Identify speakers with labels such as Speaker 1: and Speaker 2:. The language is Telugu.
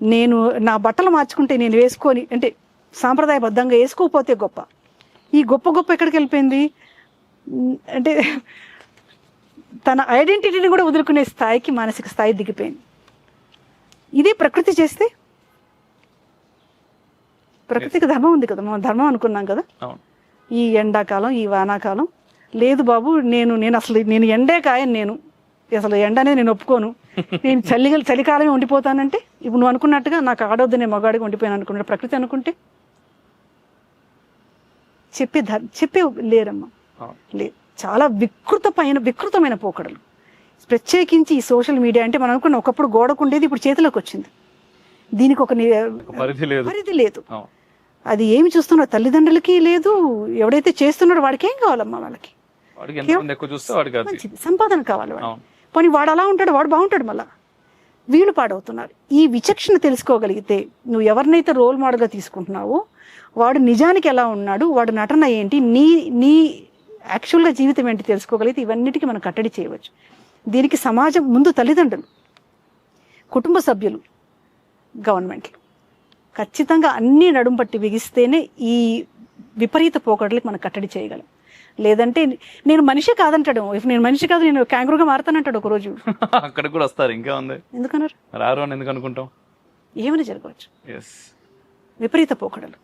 Speaker 1: నేను నా బట్టలు మార్చుకుంటే నేను వేసుకొని అంటే సాంప్రదాయబద్ధంగా వేసుకోకపోతే గొప్ప. ఈ గొప్ప ఎక్కడికి వెళ్ళిపోయింది అంటే తన ఐడెంటిటీని కూడా వదులుకునే స్థాయికి మానసిక స్థాయి దిగిపోయింది. ఇది ప్రకృతి చేస్తే, ప్రకృతికి ధర్మం ఉంది కదా, మనం ధర్మం అనుకున్నాం కదా. ఈ ఎండాకాలం ఈ వానాకాలం లేదు బాబు, నేను అసలు నేను ఎండే కాయను, నేను అసలు ఎండ అనేది నేను ఒప్పుకోను, నేను చలికాలమే ఉండిపోతానంటే ఇప్పుడు నువ్వు అనుకున్నట్టుగా నాకు ఆడొద్దు నేను మగాడిగా ఉండిపోయాను అనుకున్నాడు ప్రకృతి అనుకుంటే చెప్పే లేరమ్మా. లేదు, చాలా వికృతమైన పోకడలు. ప్రత్యేకించి ఈ సోషల్ మీడియా అంటే మనం అనుకున్న ఒకప్పుడు గోడకు ఉండేది, ఇప్పుడు చేతిలోకి వచ్చింది. దీనికి ఒక పరిధి లేదు. అది ఏమి చూస్తున్నారో తల్లిదండ్రులకి లేదు, ఎవడైతే చేస్తున్నాడో వాడికి ఏం కావాలమ్మా, వాళ్ళకి సంపాదన కావాలి. వాడు పోనీ వాడు అలా ఉంటాడు, వాడు బాగుంటాడు, మళ్ళా వీళ్ళు పాడవుతున్నారు. ఈ విచక్షణ తెలుసుకోగలిగితే నువ్వు ఎవరినైతే రోల్ మోడల్గా తీసుకుంటున్నావో వాడు నిజానికి ఎలా ఉన్నాడు, వాడు నటన ఏంటి, నీ యాక్చువల్గా జీవితం ఏంటి తెలుసుకోగలిగితే ఇవన్నిటికీ మనం కట్టడి చేయవచ్చు. దీనికి సమాజం ముందు తల్లిదండ్రులు, కుటుంబ సభ్యులు, గవర్నమెంట్లు ఖచ్చితంగా అన్నీ నడుం పట్టి బిగిస్తేనే ఈ విపరీత పోకడలకి మనం కట్టడి చేయగలం. లేదంటే నేను మనిషి కాదంటాడు, నేను మనిషి కాదు నేను క్యాంగ్రూగా మారుతానంటాడు ఒకరోజు.
Speaker 2: అక్కడ కూడా వస్తారు, ఇంకా ఉంది
Speaker 1: ఎందుకన్నారు,
Speaker 2: రారు అని ఎందుకు అనుకుంటాం,
Speaker 1: ఏమైనా జరగవచ్చు. విపరీత పోకడలు.